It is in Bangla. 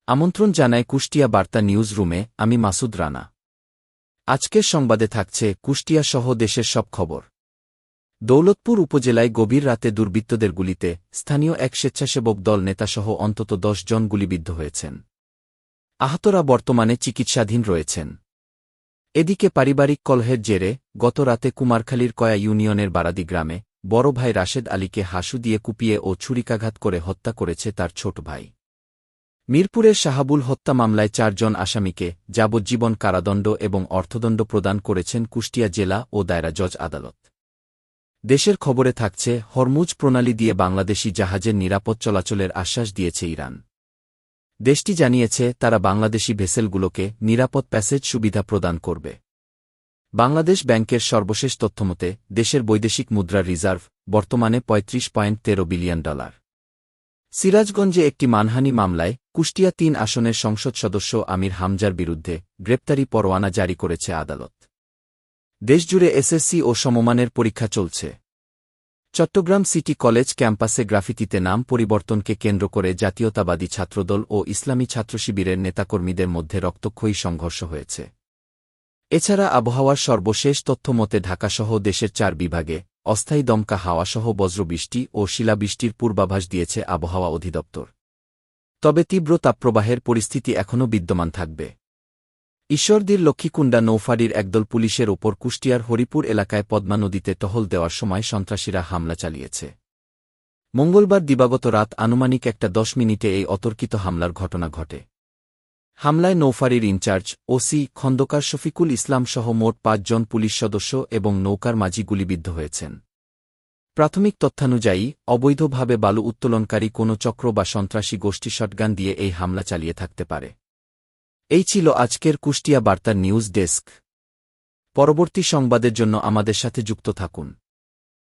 আমন্ত্রণ জানায় কুষ্টিয়া বার্তা নিউজ রুমে, আমি মাসুদ রানা। আজকের সংবাদে থাকছে কুষ্টিয়া সহ দেশের সব খবর। দৌলতপুর উপজেলায় গভীর রাতে দুর্বৃত্তদের গুলিতে স্থানীয় এক স্বেচ্ছাসেবক দল নেতাসহ অন্তত ১০ জন গুলিবিদ্ধ হয়েছেন। আহতরা বর্তমানে চিকিৎসাধীন রয়েছেন। এদিকে পারিবারিক কলহের জেরে গত রাতে কুমারখালীর কয়া ইউনিয়নের বারাদি গ্রামে বড় ভাই রাশেদ আলীকে হাসু দিয়ে কুপিয়ে ও ছুরিকাঘাত করে হত্যা করেছে তার ছোট ভাই। মিরপুরের শাহাবুল হত্যা মামলায় ৪ জন আসামিকে যাবজ্জীবন কারাদণ্ড এবং অর্থদণ্ড প্রদান করেছেন কুষ্টিয়া জেলা ও দায়রা জজ আদালত। দেশের খবরে থাকছে, হরমুজ প্রণালী দিয়ে বাংলাদেশি জাহাজের নিরাপদ চলাচলের আশ্বাস দিয়েছে ইরান। দেশটি জানিয়েছে তারা বাংলাদেশি ভেসেলগুলোকে নিরাপদ প্যাসেজ সুবিধা প্রদান করবে। বাংলাদেশ ব্যাংকের সর্বশেষ তথ্যমতে দেশের বৈদেশিক মুদ্রার রিজার্ভ বর্তমানে $35.13 বিলিয়ন। সিরাজগঞ্জে একটি মানহানি মামলায় কুষ্টিয়া ৩ আসনের সংসদ সদস্য আমির হামজার বিরুদ্ধে গ্রেপ্তারি পরোয়ানা জারি করেছে আদালত। দেশজুড়ে এসএসসি ও সমমানের পরীক্ষা চলছে। চট্টগ্রাম সিটি কলেজ ক্যাম্পাসে গ্রাফিতিতে নাম পরিবর্তনকে কেন্দ্র করে জাতীয়তাবাদী ছাত্রদল ও ইসলামী ছাত্রশিবিরের নেতাকর্মীদের মধ্যে রক্তক্ষয়ী সংঘর্ষ হয়েছে। এছাড়া আবহাওয়ার সর্বশেষ তথ্য মতে ঢাকাসহ দেশের ৪ বিভাগে অস্থায়ী দমকা হাওয়াসহ বজ্রবৃষ্টি ও শিলাবৃষ্টির পূর্বাভাস দিয়েছে আবহাওয়া অধিদপ্তর। তবে তীব্র তাপপ্রবাহের পরিস্থিতি এখনও বিদ্যমান থাকবে। ঈশ্বরদীর লক্ষ্মীকুণ্ডা নৌফাঁড়ির একদল পুলিশের ওপর কুষ্টিয়ার হরিপুর এলাকায় পদ্মা নদীতে টহল দেওয়ার সময় সন্ত্রাসীরা হামলা চালিয়েছে। মঙ্গলবার দিবাগত রাত আনুমানিক ১:১০ মিনিটে এই অতর্কিত হামলার ঘটনা ঘটে। হামলায় নৌফাঁড়ির ইনচার্জ ওসি খন্দকার শফিকুল ইসলাম সহ মোট ৫ জন পুলিশ সদস্য এবং নৌকার মাঝি গুলিবিদ্ধ হয়েছেন। প্রাথমিক তথ্যানুযায়ী অবৈধভাবে বালু উত্তোলনকারী কোনো চক্র বা সন্ত্রাসী গোষ্ঠী শটগান দিয়ে এই হামলা চালিয়ে থাকতে পারে। এই ছিল আজকের কুষ্টিয়া বার্তার নিউজ ডেস্ক। পরবর্তী সংবাদের জন্য আমাদের সাথে যুক্ত থাকুন।